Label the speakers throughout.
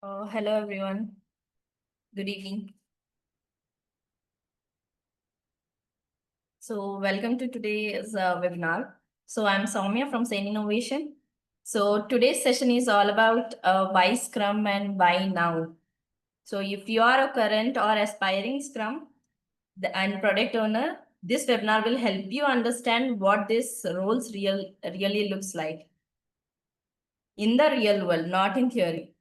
Speaker 1: Hello everyone. Good evening. So welcome to today's webinar. So I'm Soumya from Sain Innovation. So today's session is all about why Scrum and why now. So if you are a current or aspiring Scrum and product owner, this webinar will help you understand what this roles really looks like in the real world, not in theory.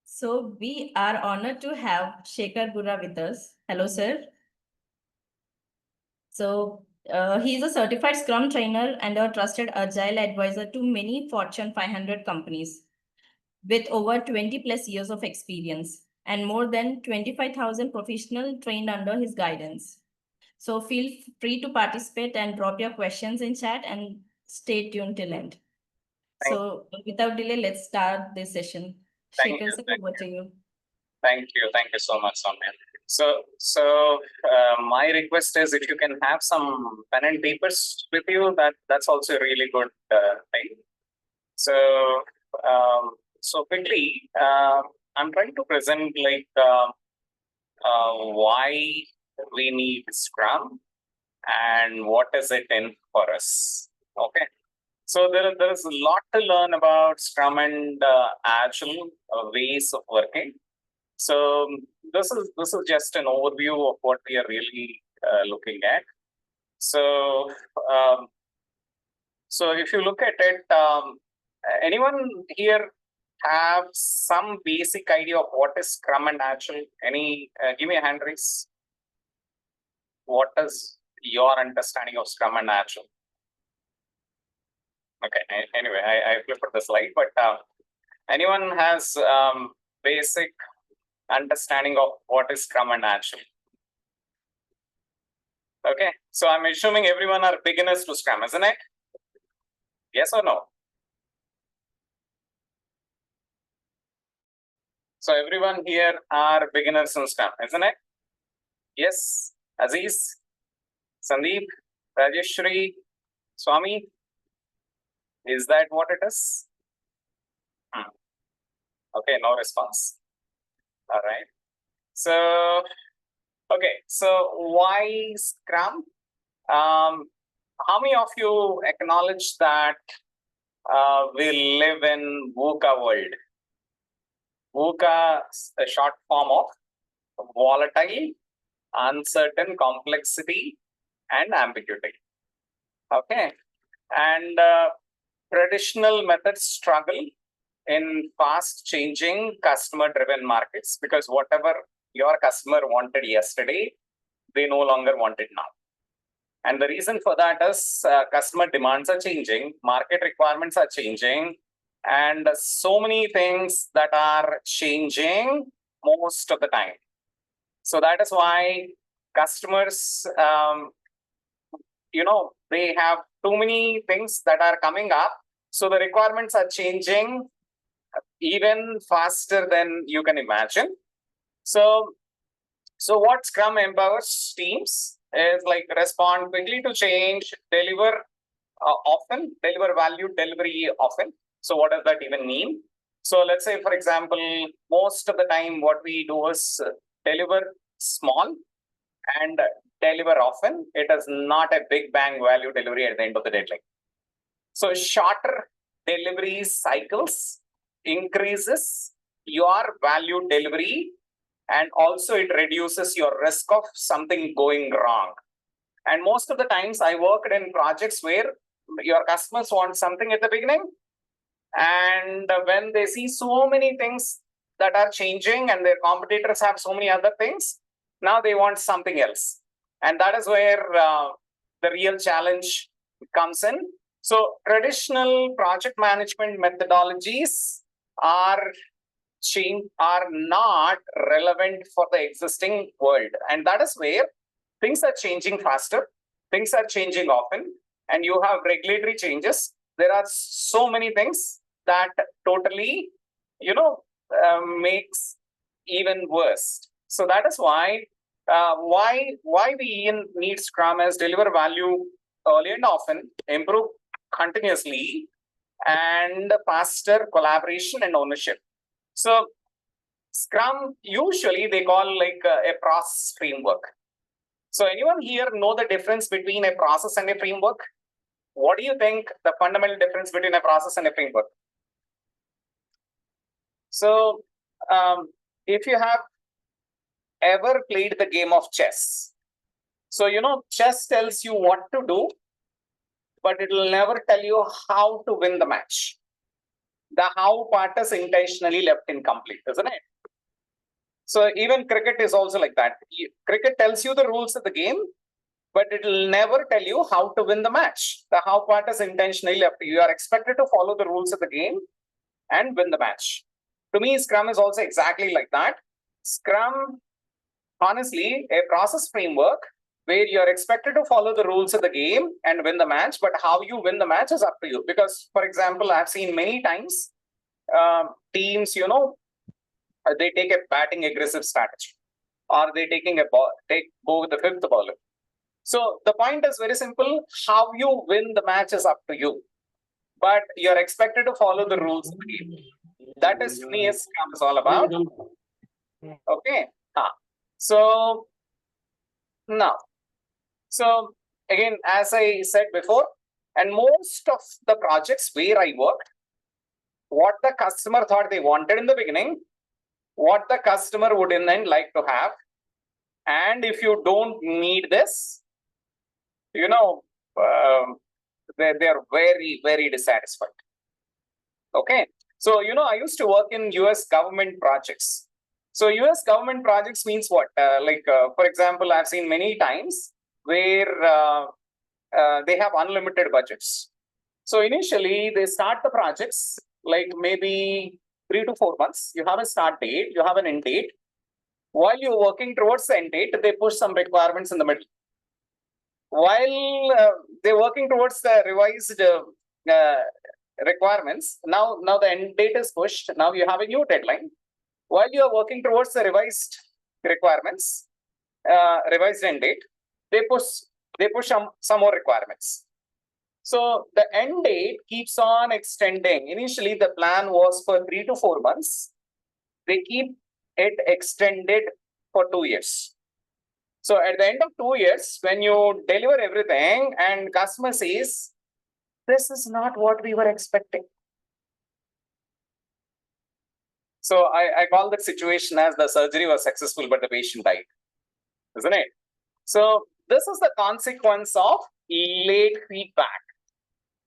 Speaker 1: So we are honored to have Sekhar Burra with us. Hello, sir. So he's a certified Scrum trainer and a trusted agile advisor to many Fortune 500 companies with over 20 plus years of experience and more than 25,000 professionals trained under his guidance. So feel free to participate and drop your questions in chat and stay tuned till end.
Speaker 2: Thank
Speaker 1: So without delay, let's start this session.
Speaker 2: Thank
Speaker 1: Shekhar,
Speaker 2: you.
Speaker 1: sir, over to you.
Speaker 2: Thank you. Thank you so much, Soumya. My request is if you can have some pen and papers with you, that's also a really good thing. So, quickly, I'm trying to present why we need Scrum and what is it in for us. Okay. So there is a lot to learn about Scrum and Agile ways of working. So this is just an overview of what we are really looking at. So if you look at it, anyone here have some basic idea of what is Scrum and Agile? Any give me a hand raise. What is your understanding of Scrum and Agile? Okay. Anyway, I flipped the slide, but anyone has basic understanding of what is Scrum and Agile? Okay, so I'm assuming everyone are beginners to Scrum, isn't it? Yes or no? So everyone here are beginners in Scrum, isn't it? Yes, Aziz, Sandeep, Rajeshri, Swami. Is that what it is? Okay, no response. All right. So, okay, so why Scrum? How many of you acknowledge that we live in VUCA world? VUCA is a short form of volatile, uncertain, complexity, and ambiguity. Okay, and traditional methods struggle in fast-changing customer-driven markets because whatever your customer wanted yesterday, they no longer want it now. And the reason for that is customer demands are changing, market requirements are changing, and so many things that are changing most of the time. So that is why customers, they have too many things that are coming up. So the requirements are changing even faster than you can imagine. So what Scrum empowers teams is like respond quickly to change, deliver often, deliver value delivery often. So what does that even mean? So let's say, for example, most of the time what we do is deliver small and deliver often. It is not a big bang value delivery at the end of the deadline. So shorter delivery cycles increases your value delivery, and also it reduces your risk of something going wrong. And most of the times I worked in projects where your customers want something at the beginning, and when they see so many things that are changing and their competitors have so many other things, now they want something else. And that is where the real challenge comes in. So traditional project management methodologies are not relevant for the existing world. And that is where things are changing faster, things are changing often, and you have regulatory changes. There are so many things that totally, makes even worse. So that is why we even need Scrum as deliver value early and often, improve continuously, and faster collaboration and ownership. So Scrum, usually they call like a process framework. So anyone here know the difference between a process and a framework? What do you think the fundamental difference between a process and a framework? So if you have ever played the game of chess, so chess tells you what to do, but it will never tell you how to win the match. The how part is intentionally left incomplete, isn't it? So even cricket is also like that. Cricket tells you the rules of the game, but it will never tell you how to win the match. The how part is intentionally left. You are expected to follow the rules of the game and win the match. To me, Scrum is also exactly like that. Scrum, honestly, a process framework where you're expected to follow the rules of the game and win the match, but how you win the match is up to you. Because, for example, I've seen many times teams, they take a batting aggressive strategy, or they go with the fifth bowler. So the point is very simple. How you win the match is up to you, but you're expected to follow the rules of the game. That is, to me, is Scrum is all about. Okay. So now, so again, as I said before, and most of the projects where I worked, what the customer thought they wanted in the beginning, what the customer would in the end like to have, and if you don't need this, they're very, very dissatisfied. Okay. So, I used to work in US government projects. So US government projects means what? For example, I've seen many times where they have unlimited budgets. So initially, they start the projects like maybe 3 to 4 months. You have a start date, you have an end date. While you're working towards the end date, they push some requirements in the middle. While they're working towards the revised requirements, now the end date is pushed. Now you have a new deadline. While you are working towards the revised requirements, revised end date, they push some more requirements. So the end date keeps on extending. Initially, the plan was for 3 to 4 months. They keep it extended for 2 years. So at the end of 2 years, when you deliver everything and customer says, this is not what we were expecting. So I call that situation as the surgery was successful, but the patient died, isn't it? So this is the consequence of late feedback.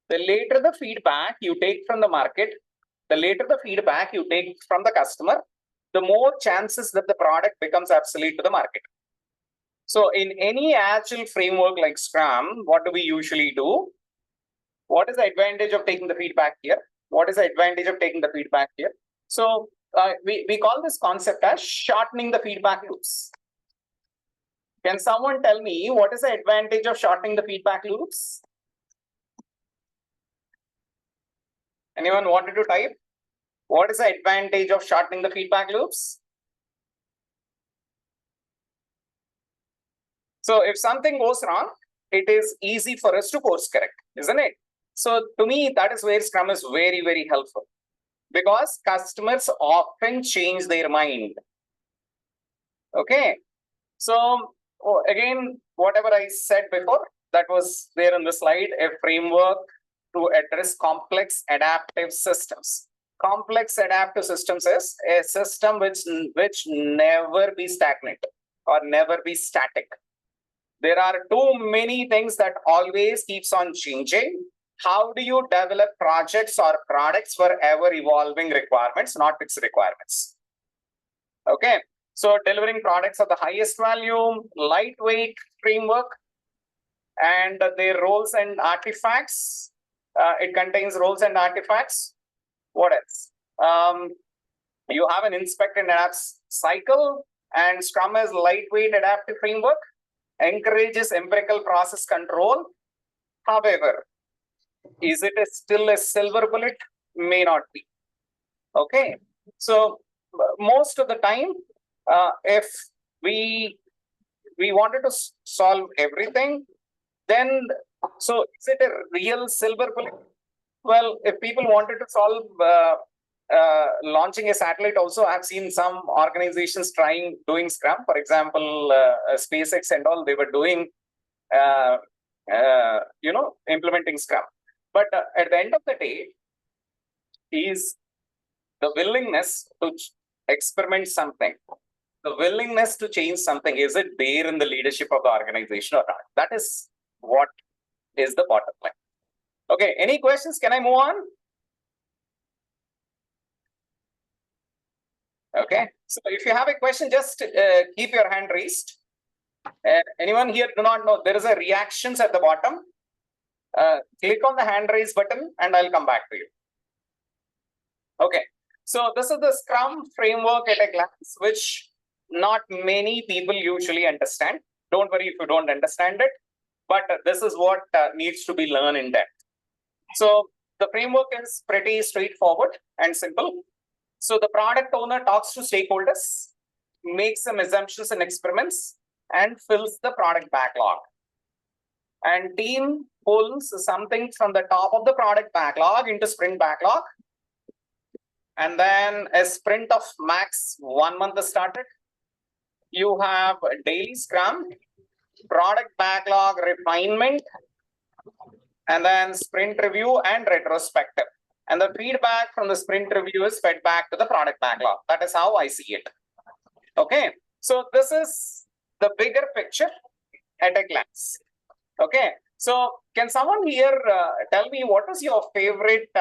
Speaker 2: The later the feedback you take from the market, the later the feedback you take from the customer, the more chances that the product becomes obsolete to the market. So in any agile framework like Scrum, what do we usually do? What is the advantage of taking the feedback here? What is the advantage of taking the feedback here? So we call this concept as shortening the feedback loops. Can someone tell me what is the advantage of shortening the feedback loops? Anyone wanted to type? What is the advantage of shortening the feedback loops? So if something goes wrong, it is easy for us to course correct, isn't it? So to me, that is where Scrum is very, very helpful, because customers often change their mind. Okay. So again, whatever I said before, that was there in the slide, a framework to address complex adaptive systems. Complex adaptive systems is a system which never be stagnant or never be static. There are too many things that always keeps on changing. How do you develop projects or products for ever evolving requirements, not fixed requirements? Okay. So delivering products of the highest value, lightweight framework, and their roles and artifacts. It contains roles and artifacts. What else? You have an inspect and adapt cycle, and Scrum is lightweight adaptive framework, encourages empirical process control. However, is it still a silver bullet? May not be. Okay. So most of the time, if we wanted to solve everything, then so is it a real silver bullet? Well, if people wanted to solve launching a satellite also. I've seen some organizations doing Scrum. For example, SpaceX and all, they were doing, implementing Scrum. But at the end of the day, is the willingness to experiment something, the willingness to change something. Is it there in the leadership of the organization or not? That is what is the bottom line. Okay, any questions? Can I move on? Okay, so if you have a question, just keep your hand raised. Anyone here do not know? There is a reactions at the bottom. Click on the hand raise button and I'll come back to you. Okay, so this is the Scrum framework at a glance, which not many people usually understand. Don't worry if you don't understand it, but this is what needs to be learned in depth. So the framework is pretty straightforward and simple. So the product owner talks to stakeholders, makes some assumptions and experiments, and fills the product backlog. And team pulls something from the top of the product backlog into sprint backlog. And then a sprint of max 1 month is started. You have daily Scrum, product backlog refinement, and then sprint review and retrospective. And the feedback from the sprint review is fed back to the product backlog. That is how I see it. Okay, so this is the bigger picture at a glance. Okay, so can someone here tell me what is your favorite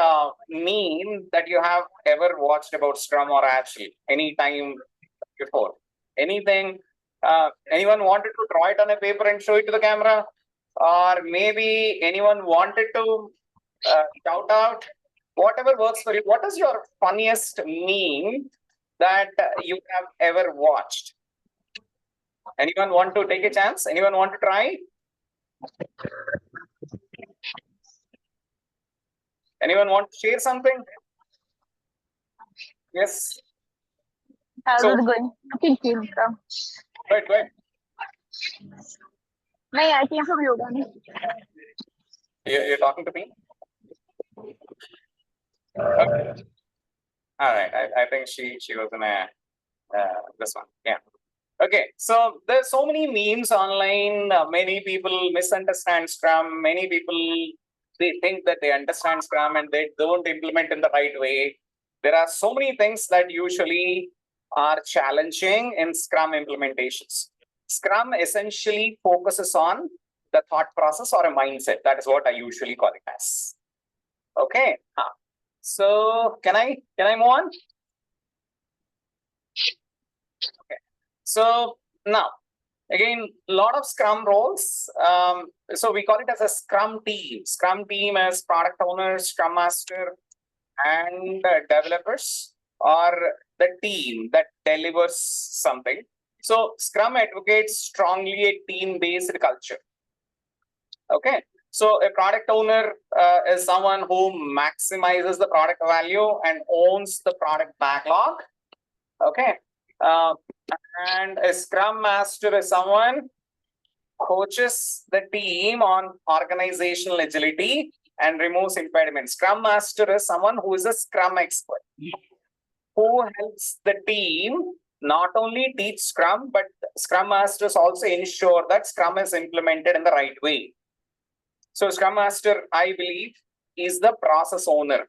Speaker 2: meme that you have ever watched about Scrum or Agile any time before? Anything? Anyone wanted to draw it on a paper and show it to the camera? Or maybe anyone wanted to shout out? Whatever works for you. What is your funniest meme that you have ever watched? Anyone want to take a chance? Anyone want to try? Anyone want to share something? Yes.
Speaker 3: How's it going? Okay,
Speaker 2: Go ahead.
Speaker 3: I came from yoga.
Speaker 2: You're talking to me? Okay. All right. I think she was in a this one. Yeah. Okay. So there's so many memes online. Many people misunderstand Scrum. Many people, they think that they understand Scrum and they don't implement in the right way. There are so many things that usually are challenging in Scrum implementations. Scrum essentially focuses on the thought process or a mindset. That is what I usually call it as. Okay. So can I move on? Okay. So now, again, a lot of Scrum roles. So we call it as a Scrum team. Scrum team as product owners, Scrum Master, and developers, or the team that delivers something. So Scrum advocates strongly a team-based culture. Okay. So a product owner is someone who maximizes the product value and owns the product backlog. Okay. And a Scrum Master is someone coaches the team on organizational agility and removes impediments. Scrum Master is someone who is a Scrum expert, who helps the team not only teach Scrum, but Scrum Masters also ensure that Scrum is implemented in the right way. So Scrum Master, I believe, is the process owner.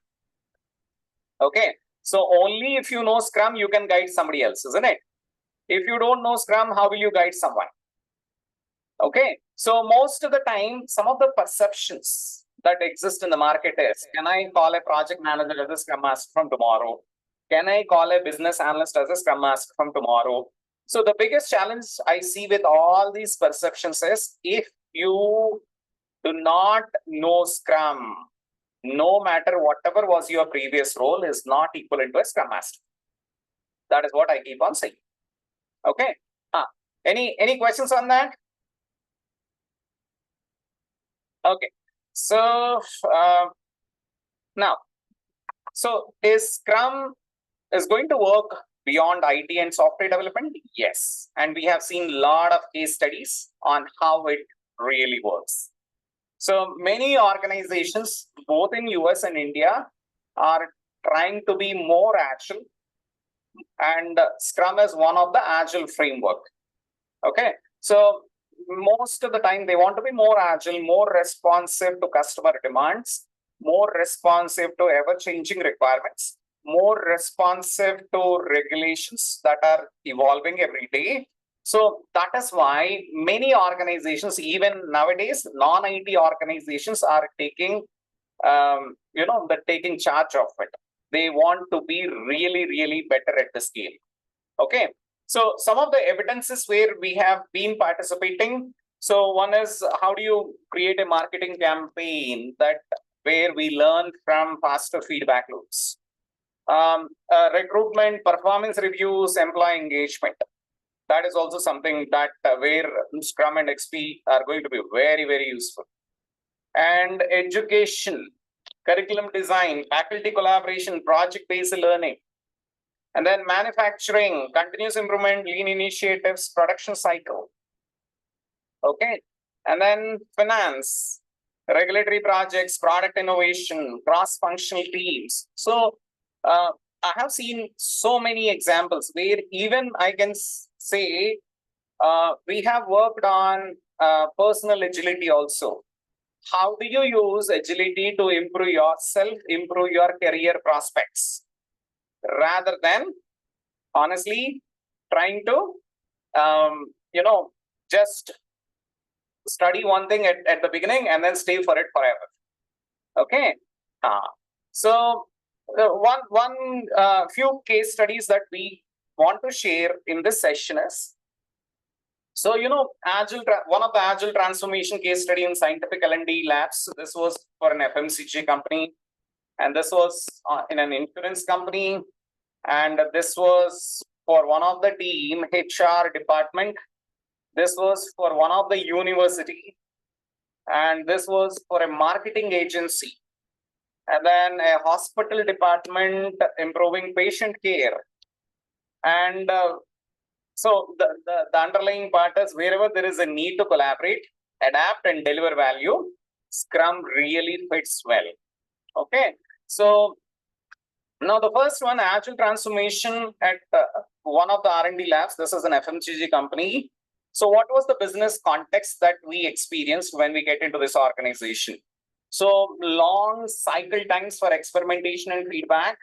Speaker 2: Okay. So only if you know Scrum, you can guide somebody else, isn't it? If you don't know Scrum, how will you guide someone? Okay. So most of the time, some of the perceptions that exist in the market is, can I call a project manager as a Scrum Master from tomorrow? Can I call a business analyst as a Scrum Master from tomorrow? So the biggest challenge I see with all these perceptions is, if you do not know Scrum, no matter whatever was your previous role, is not equivalent to a Scrum Master. That is what I keep on saying. Okay. Any questions on that? Okay. So now, so is Scrum is going to work beyond IT and software development? Yes. And we have seen a lot of case studies on how it really works. So many organizations, both in US and India, are trying to be more agile, and Scrum is one of the agile framework. Okay, so most of the time they want to be more agile, more responsive to customer demands, more responsive to ever-changing requirements, more responsive to regulations that are evolving every day. So that is why many organizations, even nowadays, non-IT organizations are taking, taking charge of it. They want to be really, really better at the scale. Okay. So some of the evidences where we have been participating. So one is, how do you create a marketing campaign that where we learn from faster feedback loops? Recruitment, performance reviews, employee engagement. That is also something that where Scrum and XP are going to be very, very useful. And education, curriculum design, faculty collaboration, project-based learning. And then manufacturing, continuous improvement, lean initiatives, production cycle. Okay. And then finance, regulatory projects, product innovation, cross-functional teams. So I have seen so many examples where even I can say we have worked on personal agility also. How do you use agility to improve yourself, improve your career prospects? Rather than honestly trying to just study one thing at the beginning and then stay for it forever. Okay. So few case studies that we want to share in this session is, so one of the agile transformation case study in scientific L&D labs. This was for an FMCG company, and this was in an insurance company. And this was for one of the team, HR department. This was for one of the university. And this was for a marketing agency. And then a hospital department improving patient care. And so the underlying part is wherever there is a need to collaborate, adapt, and deliver value, Scrum really fits well. Okay. So now the first one, agile transformation at one of the R&D labs. This is an FMCG company. So what was the business context that we experienced when we get into this organization? So long cycle times for experimentation and feedback.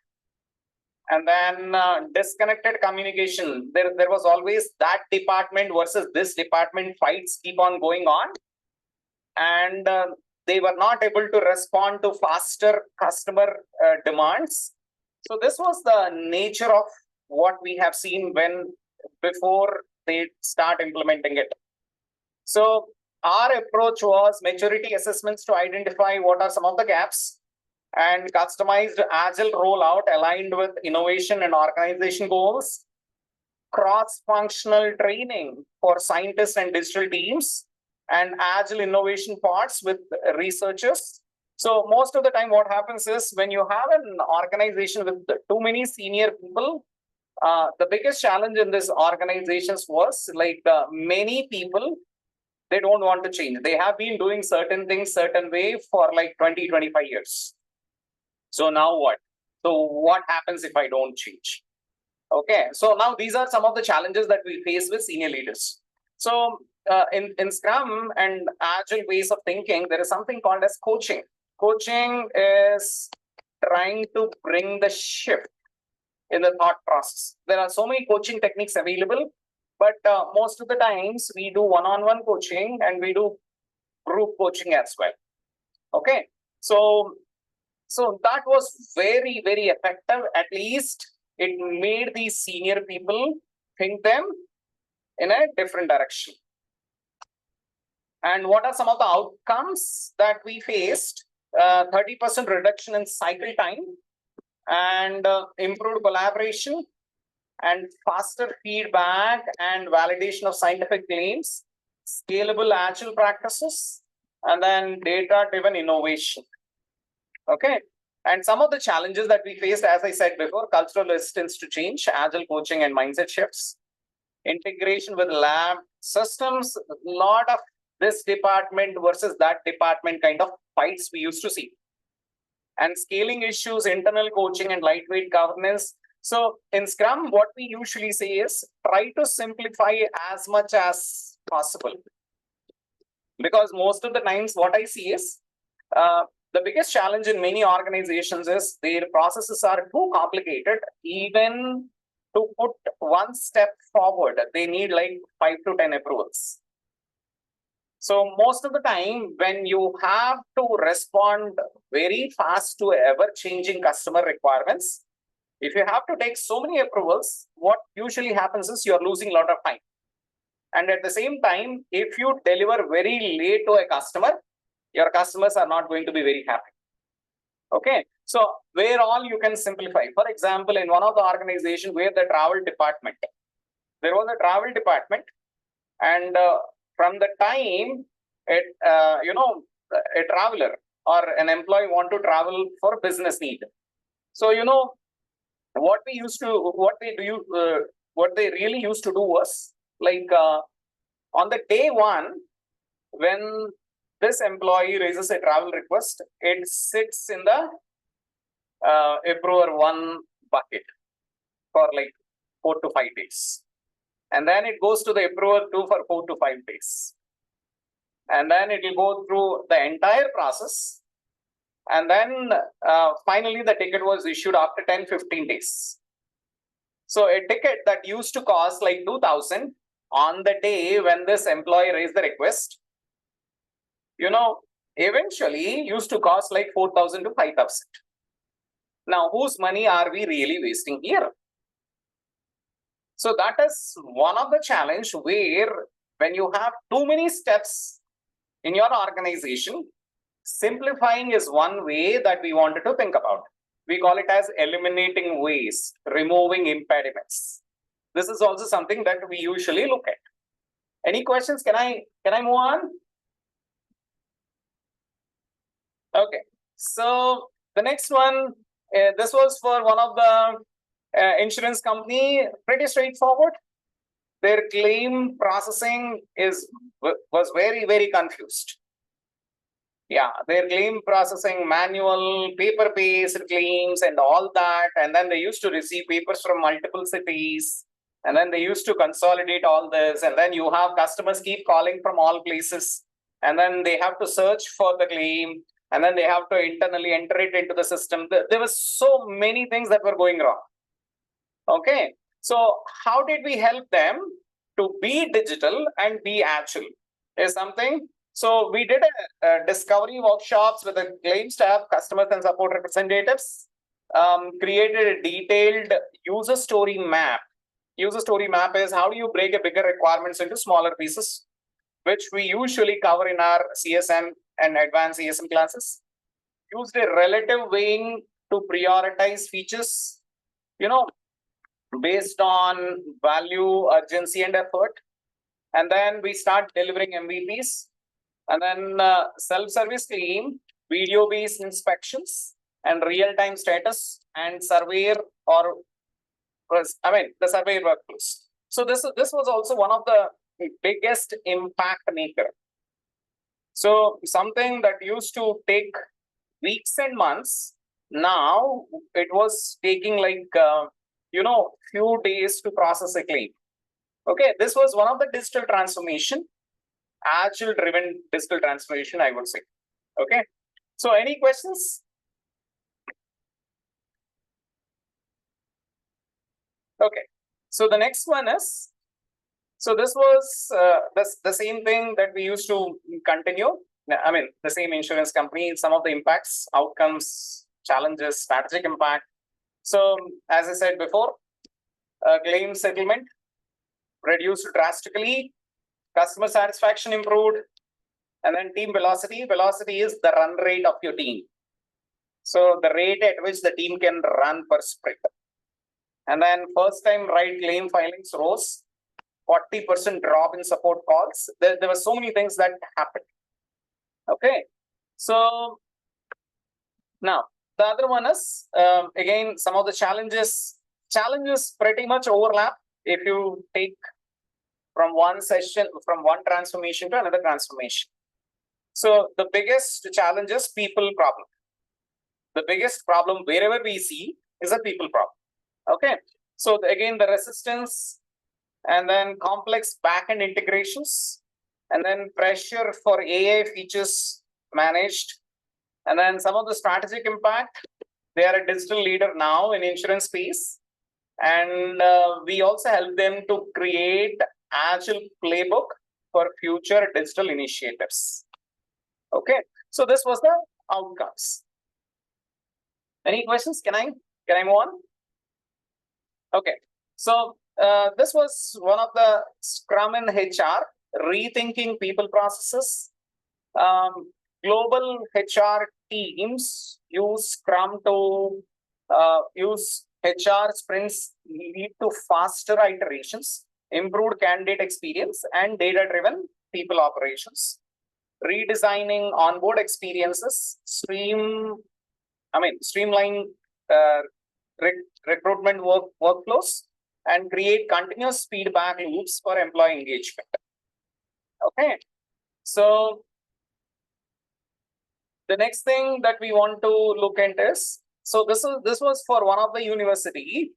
Speaker 2: And then disconnected communication. There was always that department versus this department fights keep on going on. And they were not able to respond to faster customer demands. So this was the nature of what we have seen before they start implementing it. So our approach was maturity assessments to identify what are some of the gaps, and customized agile rollout aligned with innovation and organization goals, cross-functional training for scientists and digital teams, and agile innovation pods with researchers. So most of the time what happens is when you have an organization with too many senior people, the biggest challenge in these organizations was like many people, they don't want to change. They have been doing certain things certain way for like 20, 25 years. So now what? So what happens if I don't change? Okay, so now these are some of the challenges that we face with senior leaders. So in Scrum and Agile ways of thinking, there is something called as coaching. Coaching is trying to bring the shift in the thought process. There are so many coaching techniques available, but most of the times we do one-on-one coaching and we do group coaching as well. Okay, so that was very, very effective. At least it made these senior people think them in a different direction. And what are some of the outcomes that we faced? 30% reduction in cycle time, and improved collaboration, and faster feedback and validation of scientific claims, scalable agile practices, and then data-driven innovation. Okay. And some of the challenges that we faced, as I said before, cultural resistance to change, agile coaching and mindset shifts, integration with lab systems, a lot of this department versus that department kind of fights we used to see. and scaling issues, internal coaching, and lightweight governance. So in Scrum, what we usually say is try to simplify as much as possible. Because most of the times what I see is the biggest challenge in many organizations is their processes are too complicated. Even to put one step forward, they need like 5 to 10 approvals. So most of the time, when you have to respond very fast to ever-changing customer requirements, if you have to take so many approvals, what usually happens is you're losing a lot of time. And at the same time, if you deliver very late to a customer, your customers are not going to be very happy. Okay, so where all you can simplify. For example, in one of the organizations where the travel department, there was a travel department, and from the time a traveler or an employee want to travel for business need. So what they really used to do was like on the day one, when this employee raises a travel request, it sits in the approver 1 bucket for like 4 to 5 days. And then it goes to the approver 2 for 4 to 5 days. And then it will go through the entire process. And then finally, the ticket was issued after 10-15 days. So a ticket that used to cost like 2,000 on the day when this employee raised the request, eventually used to cost like 4,000 to 5,000. Now, whose money are we really wasting here? So that is one of the challenge where when you have too many steps in your organization, simplifying is one way that we wanted to think about. We call it as eliminating waste, removing impediments. This is also something that we usually look at. Any questions? Can I move on? Okay. So the next one, this was for one of the insurance company, pretty straightforward. Their claim processing was very, very confused. Yeah, their claim processing, manual, paper-based claims and all that. And then they used to receive papers from multiple cities. And then they used to consolidate all this. And then you have customers keep calling from all places. And then they have to search for the claim. And then they have to internally enter it into the system. There were so many things that were going wrong. Okay, so how did we help them to be digital and be agile is something. So we did a discovery workshops with the claim staff, customers and support representatives, created a detailed user story map. User story map is how do you break a bigger requirements into smaller pieces, which we usually cover in our CSM and advanced CSM classes. Used a relative weighing to prioritize features, based on value, urgency, and effort. And then we start delivering MVPs. And then self-service claim, video-based inspections, and real-time status, and surveyor the surveyor workflows. So this was also one of the biggest impact maker. So something that used to take weeks and months, now it was taking like few days to process a claim. Okay, this was one of the digital transformation, agile driven digital transformation, I would say. Okay, so any questions? Okay, so the next one is, so this was the same thing that we used to continue. I mean, the same insurance company, some of the impacts, outcomes, challenges, strategic impact. So as I said before, claim settlement reduced drastically, customer satisfaction improved, and then team velocity. Velocity is the run rate of your team. So the rate at which the team can run per sprint. And then first time right claim filings rose, 40% drop in support calls. There were so many things that happened. Okay, so now the other one is, again, some of the challenges pretty much overlap if you take from one session, from one transformation to another transformation. So the biggest challenge is people problem. the biggest problem wherever we see is a people problem. Okay. So again, the resistance, and then complex backend integrations, and then pressure for AI features managed, and then some of the strategic impact. They are a digital leader now in insurance space, and we also help them to create agile playbook for future digital initiatives. Okay, so this was the outcomes. Any questions? Can I move on? Okay, so this was one of the Scrum in HR, rethinking people processes. Global HR teams use Scrum to use HR sprints lead to faster iterations, improved candidate experience, and data-driven people operations. Redesigning onboard experiences, streamline recruitment workflows, and create continuous feedback loops for employee engagement. Okay, so the next thing that we want to look at is, so this was for one of the university.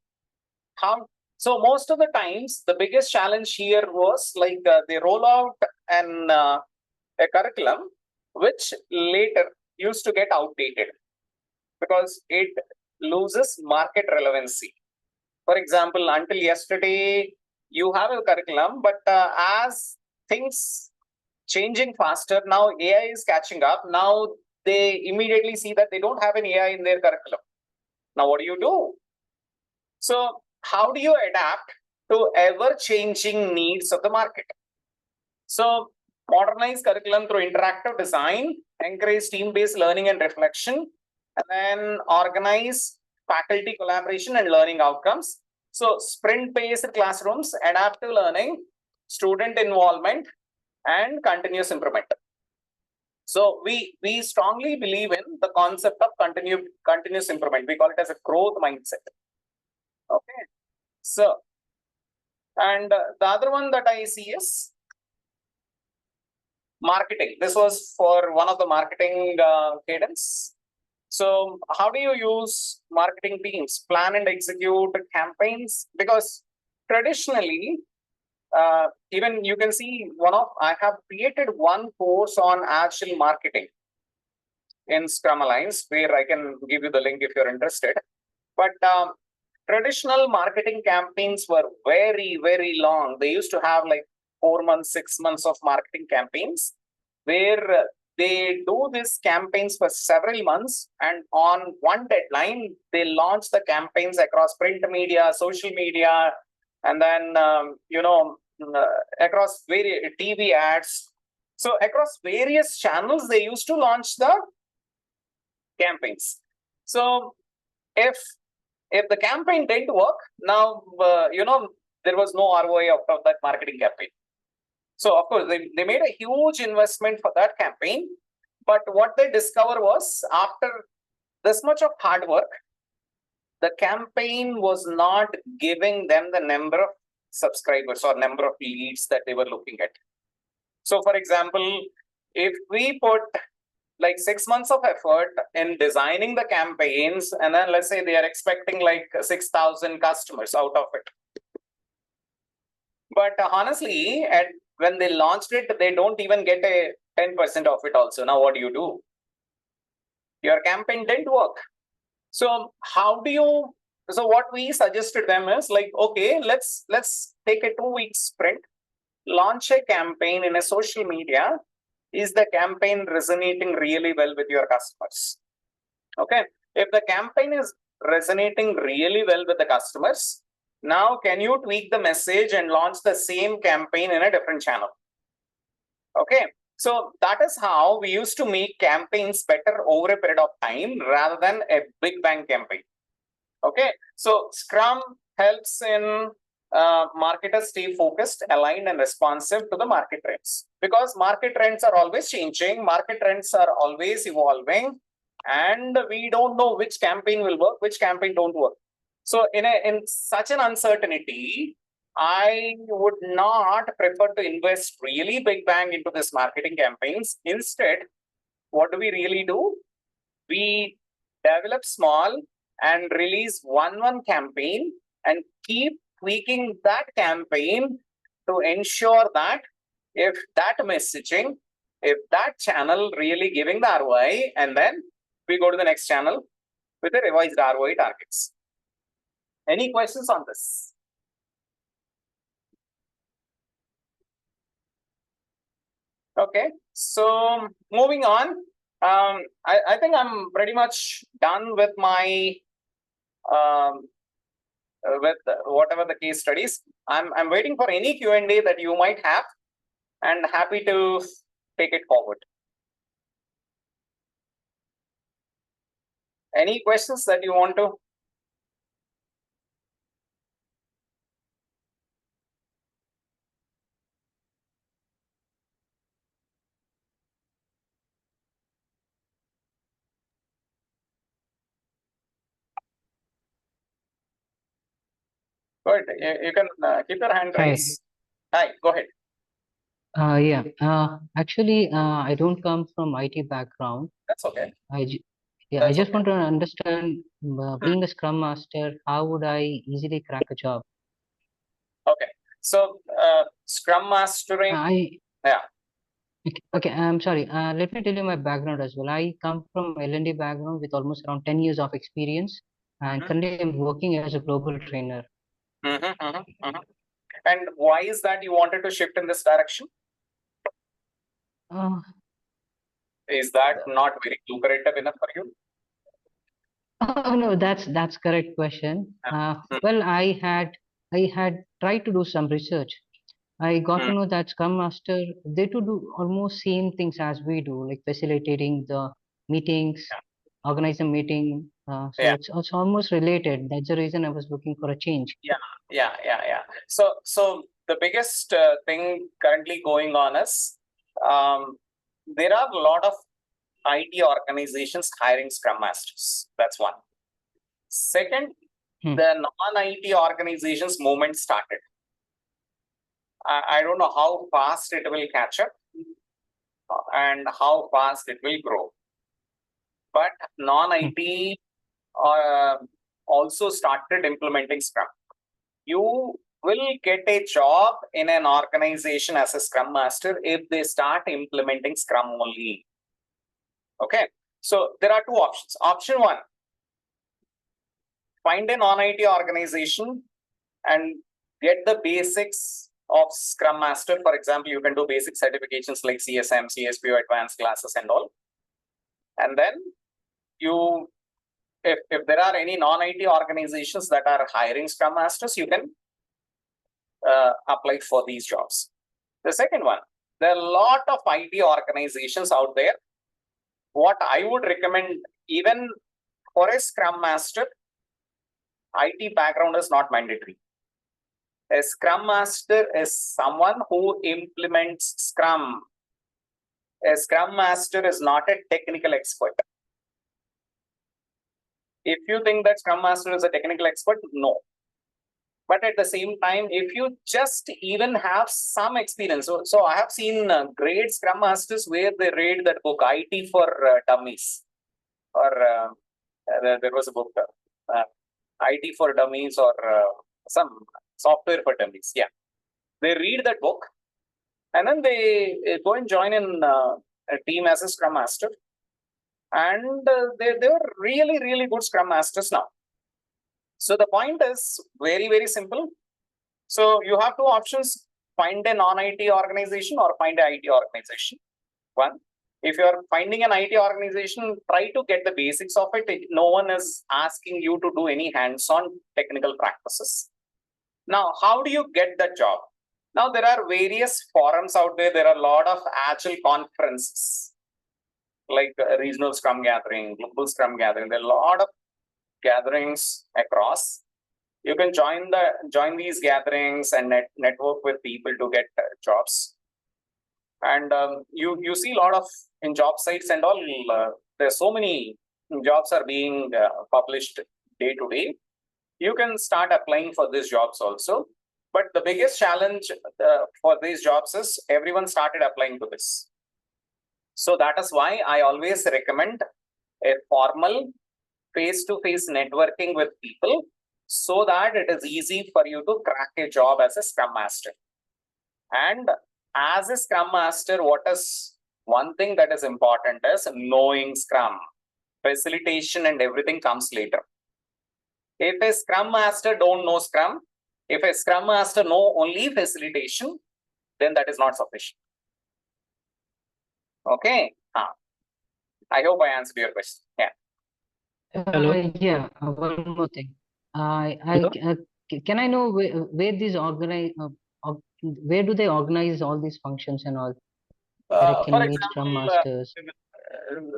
Speaker 2: So most of the times the biggest challenge here was like they roll out a curriculum which later used to get outdated because it loses market relevancy. For example, until yesterday you have a curriculum, but as things changing faster, now AI is catching up. Now they immediately see that they don't have an AI in their curriculum. Now what do you do? So how do you adapt to ever-changing needs of the market? So modernize curriculum through interactive design, encourage team-based learning and reflection, and then organize faculty collaboration and learning outcomes. So sprint-based classrooms, adaptive learning, student involvement, and continuous improvement. So we strongly believe in the concept of continuous improvement. We call it as a growth mindset. Okay. So, and the other one that I see is marketing. This was for one of the marketing cadence. So how do you use marketing teams? Plan and execute campaigns, because traditionally, even you can see I have created one course on agile marketing in Scrum Alliance, where I can give you the link if you're interested. But traditional marketing campaigns were very, very long. They used to have like 4 months, 6 months of marketing campaigns, where they do these campaigns for several months, and on one deadline, they launch the campaigns across print media, social media, and then across various TV ads. So across various channels, they used to launch the campaigns. So if the campaign didn't work, now there was no ROI out of that marketing campaign. So of course they made a huge investment for that campaign, but what they discovered was, after this much of hard work, the campaign was not giving them the number of subscribers or number of leads that they were looking at. So for example, if we put like 6 months of effort in designing the campaigns, and then let's say they are expecting like 6,000 customers out of it. But honestly, when they launched it, they don't even get a 10% of it also. Now what do you do? Your campaign didn't work. So so what we suggested them is like, okay, let's take a 2-week sprint, launch a campaign in a social media. Is the campaign resonating really well with your customers? Okay. If the campaign is resonating really well with the customers, now can you tweak the message and launch the same campaign in a different channel? Okay. So that is how we used to make campaigns better over a period of time rather than a big bang campaign. Okay. So Scrum helps in marketers stay focused, aligned, and responsive to the market trends, because market trends are always changing, market trends are always evolving, and we don't know which campaign will work, which campaign don't work. So in such an uncertainty, I would not prefer to invest really big bang into this marketing campaigns. Instead, what do we really do? We develop small and release one campaign and keep tweaking that campaign to ensure that if that messaging, if that channel really giving the ROI, and then we go to the next channel with the revised ROI targets. Any questions on this? Okay, so moving on. I think I'm pretty much done with my with whatever the case studies. I'm waiting for any Q&A that you might have, and happy to take it forward. Any questions that you want to? Good. You can keep your hand
Speaker 4: Hi.
Speaker 2: raised. Hi, go ahead.
Speaker 4: Yeah. Actually, I don't come from IT background.
Speaker 2: That's okay.
Speaker 4: I
Speaker 2: That's
Speaker 4: just
Speaker 2: okay.
Speaker 4: want to understand, being a Scrum Master, how would I easily crack a job?
Speaker 2: Okay. So, Scrum Mastering. Yeah.
Speaker 4: Okay, I'm sorry. Let me tell you my background as well. I come from L&D background with almost around 10 years of experience, and currently I'm working as a global trainer.
Speaker 2: And why is that you wanted to shift in this direction? Is that not very lucrative enough for you?
Speaker 4: Oh no, that's correct question. Well, I had tried to do some research. I got to know that Scrum Master, they to do almost same things as we do, like facilitating the meetings, organize a meeting. So it's almost related. That's the reason I was looking for a change.
Speaker 2: Yeah. So the biggest thing currently going on is there are a lot of IT organizations hiring Scrum Masters. That's one. Second, the non-IT organizations movement started. I don't know how fast it will catch up and how fast it will grow. But non-IT also started implementing Scrum. You will get a job in an organization as a Scrum Master if they start implementing Scrum only. Okay, so there are two options. Option one, find a non-IT organization and get the basics of Scrum Master. For example, you can do basic certifications like CSM, CSPO, advanced classes and all. And then you, if there are any non-IT organizations that are hiring Scrum Masters, you can apply for these jobs. The second one, there are a lot of IT organizations out there. What I would recommend, even for a Scrum Master, IT background is not mandatory. A Scrum Master is someone who implements Scrum. A Scrum Master is not a technical expert. If you think that Scrum Master is a technical expert, no. But at the same time, if you just even have some experience, so I have seen great Scrum Masters where they read that book, IT for Dummies, or there was a book, IT for Dummies, or some software for dummies. Yeah, they read that book and then they go and join in a team as a Scrum Master, and they were really good Scrum Masters now. So the point is very, very simple. So you have two options: find a non-IT organization or find an IT organization. One, if you're finding an IT organization, try to get the basics of it. No one is asking you to do any hands-on technical practices. Now, how do you get that job? Now, there are various forums out there. There are a lot of Agile conferences, like regional Scrum gathering, global Scrum gathering. There are a lot of gatherings across. You can join these gatherings and network with people to get jobs. And you see a lot of in job sites and all. There's so many jobs are being published day to day. You can start applying for these jobs also. But the biggest challenge for these jobs is everyone started applying to this. So that is why I always recommend a formal face-to-face networking with people so that it is easy for you to crack a job as a Scrum Master. And as a Scrum Master, what is one thing that is important is knowing Scrum. Facilitation and everything comes later. If a Scrum Master don't know Scrum, if a Scrum Master know only facilitation, then that is not sufficient. Okay. I hope I answered your question. Yeah.
Speaker 5: Hello.
Speaker 4: Yeah, one more thing.
Speaker 5: Hello?
Speaker 4: Can I know where these where do they organize all these functions and all? Where I
Speaker 2: For
Speaker 4: can meet Scrum
Speaker 2: example,
Speaker 4: Masters.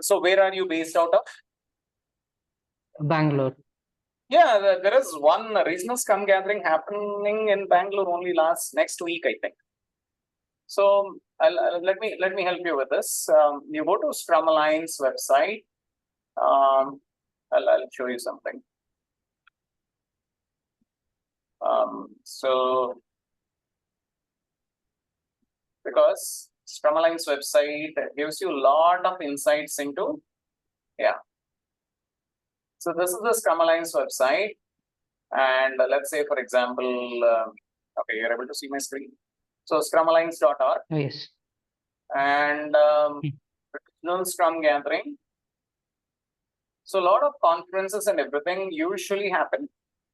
Speaker 2: so where are you based out of?
Speaker 4: Bangalore.
Speaker 2: Yeah, there is one regional Scrum gathering happening in Bangalore only next week, I think. So let me help you with this. You go to Scrum Alliance website. I'll show you something. So because Scrum Alliance website gives you a lot of insights into, yeah. So this is the Scrum Alliance website. And let's say, for example, okay, you're able to see my screen. So scrumalliance.org.
Speaker 4: Oh, yes.
Speaker 2: And regional Scrum gathering. So a lot of conferences and everything usually happen.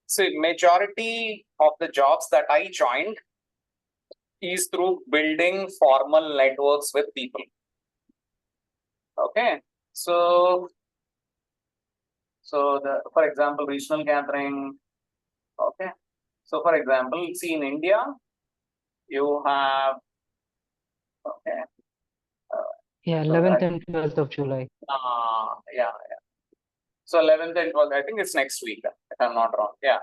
Speaker 2: So majority of the jobs that I joined is through building formal networks with people. Okay. So for example, regional gathering. Okay. So for example, see in India, you have, okay.
Speaker 4: Yeah, 11th and 12th of July.
Speaker 2: Yeah. So 11th and 12th, I think it's next week, if I'm not wrong. Yeah.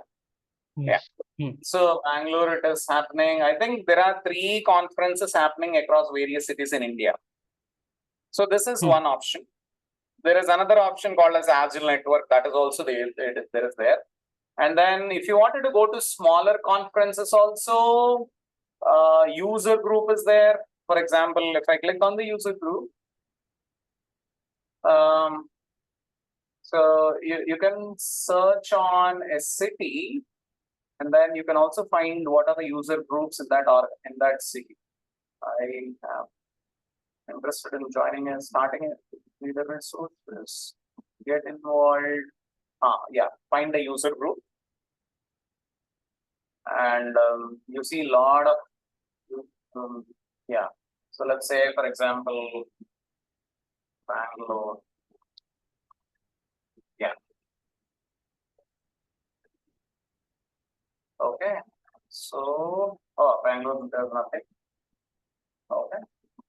Speaker 4: Yes.
Speaker 2: Yeah. So Bangalore, it is happening. I think there are 3 conferences happening across various cities in India. So this is one option. There is another option called as Agile Network. That is also there. And then if you wanted to go to smaller conferences also, user group is there. For example, if I click on the user group, so you can search on a city, and then you can also find what are the user groups in that city. I am interested in joining and starting it. Leader resources, get involved. Yeah, find the user group, and you see a lot of yeah. So let's say, for example, Bangalore. Yeah. Okay. So, Bangalore, there's nothing. Okay.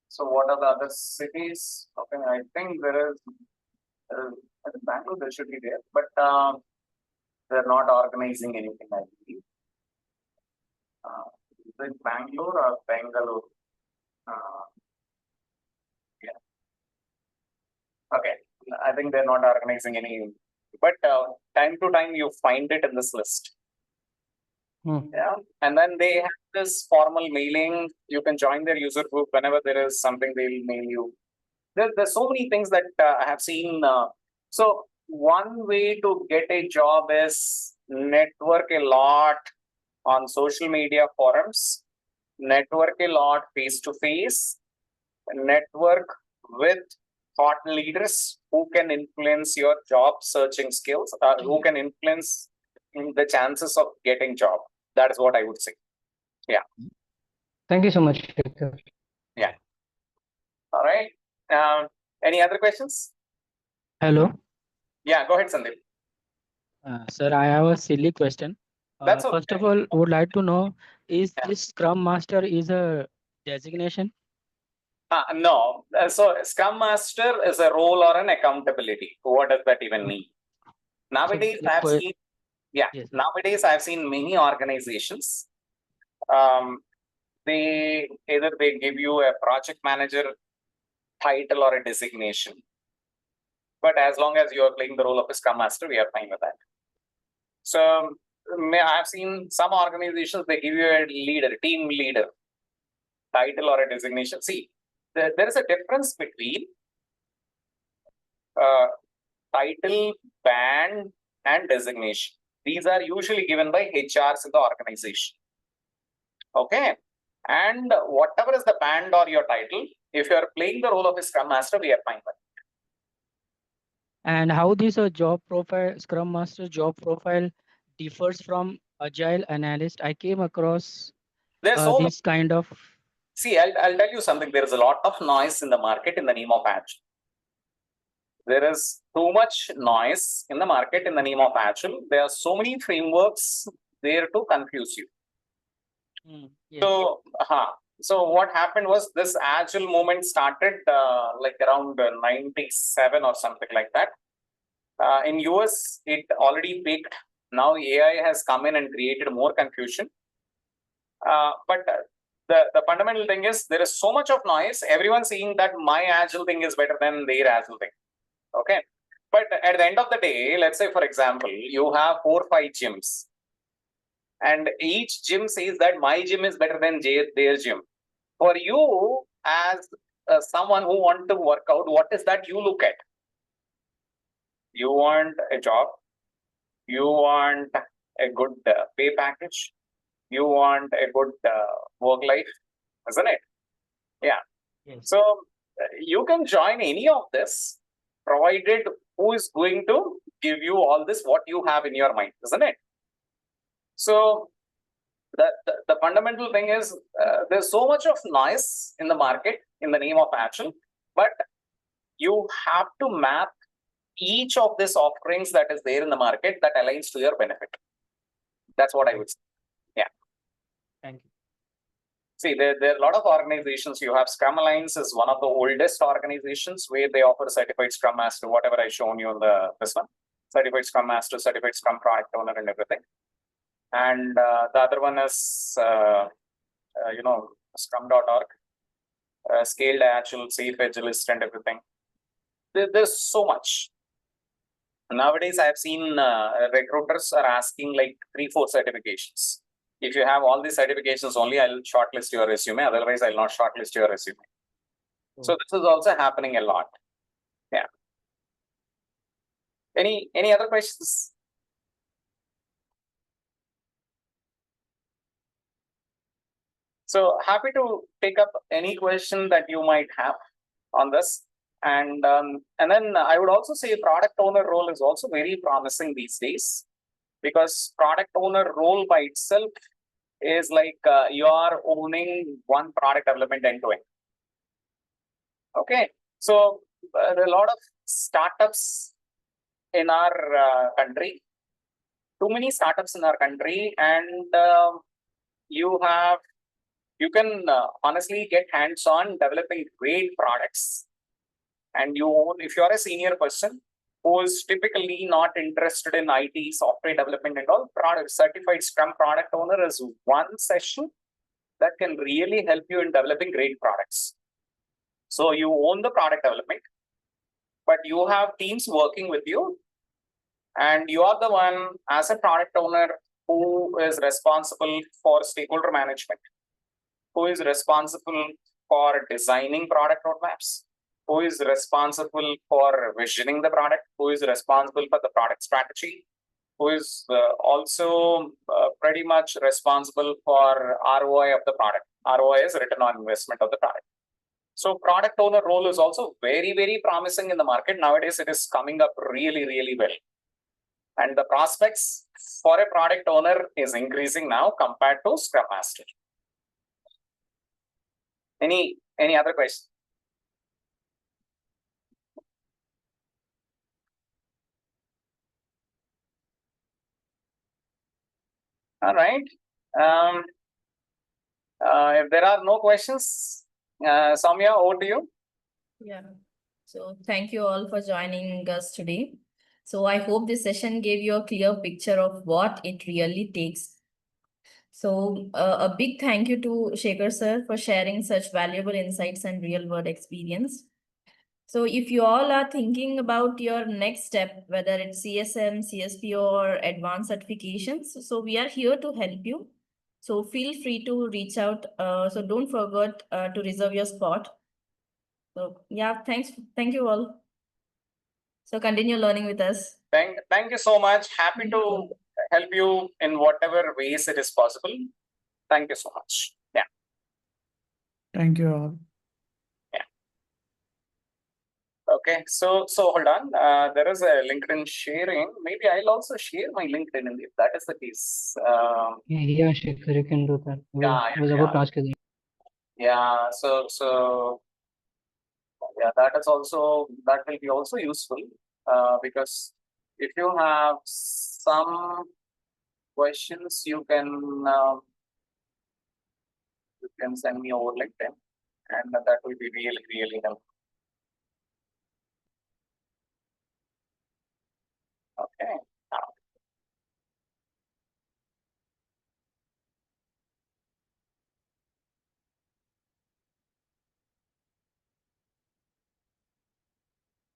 Speaker 2: So, what are the other cities? Okay, I think there is Bangalore, there should be there, but they're not organizing anything, I believe. Is it Bangalore or Bangalore? Yeah. Okay. I think they're not organizing any, but time to time you find it in this list. Yeah, and then they have this formal mailing. You can join their user group whenever there is something, they'll mail you. There's so many things that I have seen. So one way to get a job is network a lot on social media forums, network a lot face to face, network with thought leaders who can influence your job searching skills, who can influence the chances of getting job. That is what I would say. Yeah.
Speaker 4: Thank you so much, Sekhar.
Speaker 2: Yeah. All right. Any other questions?
Speaker 5: Hello.
Speaker 2: Yeah, go ahead, Sandeep.
Speaker 5: Sir, I have a silly question.
Speaker 2: That's okay.
Speaker 5: First of all, would like to know, is this Scrum Master is a designation?
Speaker 2: No. So Scrum Master is a role or an accountability. What does that even mean? Nowadays, I've seen, nowadays I've seen many organizations. They give you a project manager title or a designation. But as long as you are playing the role of a Scrum Master, we are fine with that. So I've seen some organizations, they give you a leader, team leader title or a designation. See, there is a difference between title, band, and designation. These are usually given by HRs in the organization. Okay. And whatever is the band or your title, if you are playing the role of a Scrum Master, we are fine with it.
Speaker 5: And how this job profile, Scrum Master job profile differs from Agile Analyst? I came across
Speaker 2: There's so
Speaker 5: this kind of.
Speaker 2: See, I'll tell you something. There is a lot of noise in the market in the name of Agile. There is too much noise in the market in the name of Agile. There are so many frameworks there to confuse you.
Speaker 5: Yes.
Speaker 2: So what happened was this Agile movement started like around 97 or something like that. In US, it already peaked. Now AI has come in and created more confusion. But the fundamental thing is there is so much of noise. Everyone's saying that my Agile thing is better than their Agile thing. Okay. But at the end of the day, let's say, for example, you have 4 or 5 gyms. And each gym says that my gym is better than their gym. For you, as someone who wants to work out, what is that you look at? You want a job. You want a good pay package. You want a good work life, isn't it? Yeah.
Speaker 5: Yes.
Speaker 2: So you can join any of this, provided who is going to give you all this, what you have in your mind, isn't it? So the fundamental thing is there's so much of noise in the market in the name of Agile, but you have to map each of these offerings that is there in the market that aligns to your benefit. That's what I would say. Yeah.
Speaker 5: Thank you.
Speaker 2: See, there are a lot of organizations. You have Scrum Alliance is one of the oldest organizations where they offer certified Scrum Master, whatever I shown you in this one, certified Scrum Master, certified Scrum Product Owner, and everything. And the other one is, Scrum.org, Scaled Agile, Safe Agilist, and everything. There's so much. Nowadays, I have seen recruiters are asking like 3-4 certifications. If you have all these certifications only, I'll shortlist your resume. Otherwise, I'll not shortlist your resume. So this is also happening a lot. Yeah. Any other questions? So happy to take up any question that you might have on this. And then I would also say product owner role is also very promising these days, because product owner role by itself is like you are owning one product development end to end. Okay, so there are a lot of startups in our country, too many startups in our country, and you can honestly get hands-on developing great products. And if you are a senior person who is typically not interested in IT, software development and all, certified Scrum product owner is one session that can really help you in developing great products. So you own the product development, but you have teams working with you, and you are the one as a product owner who is responsible for stakeholder management, who is responsible for designing product roadmaps, who is responsible for visioning the product, who is responsible for the product strategy, who is also pretty much responsible for ROI of the product. ROI is return on investment of the product. So product owner role is also very, very promising in the market. Nowadays, it is coming up really, really well. And the prospects for a product owner is increasing now compared to Scrum Master. Any other questions? All right. If there are no questions, Soumya, over to you.
Speaker 1: Yeah. So thank you all for joining us today. So I hope this session gave you a clear picture of what it really takes. So a big thank you to Sekhar sir for sharing such valuable insights and real world experience. So if you all are thinking about your next step, whether it's CSM, CSP or advanced certifications, so we are here to help you. So feel free to reach out. So don't forget to reserve your spot. So yeah, thank you all. So continue learning with us.
Speaker 2: Thank you so much. Happy to help you in whatever ways it is possible. Thank you so much. Yeah.
Speaker 6: Thank you all.
Speaker 2: Okay. So hold on. There is a LinkedIn sharing. Maybe I'll also share my LinkedIn if that is the case.
Speaker 4: Yeah, Shekhar, you can do that. I was
Speaker 2: Yeah.
Speaker 4: about to ask you that.
Speaker 2: Yeah. So yeah, that will be also useful because if you have some questions, you can send me over LinkedIn, and that will be really helpful. Okay.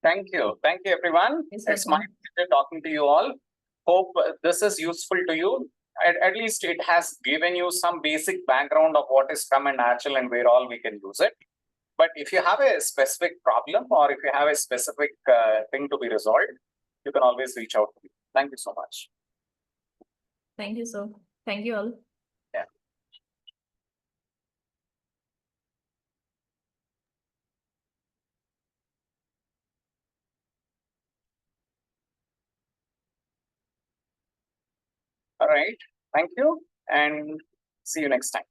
Speaker 2: Thank you everyone.
Speaker 1: Yes,
Speaker 2: It's
Speaker 1: sir.
Speaker 2: my pleasure talking to you all. Hope this is useful to you. At least it has given you some basic background of what is Scrum and Agile and where all we can use it. But if you have a specific problem or if you have a specific thing to be resolved, you can always reach out to me. Thank you so much.
Speaker 1: Thank you, sir. Thank you all.
Speaker 2: Yeah. All right. Thank you and see you next time.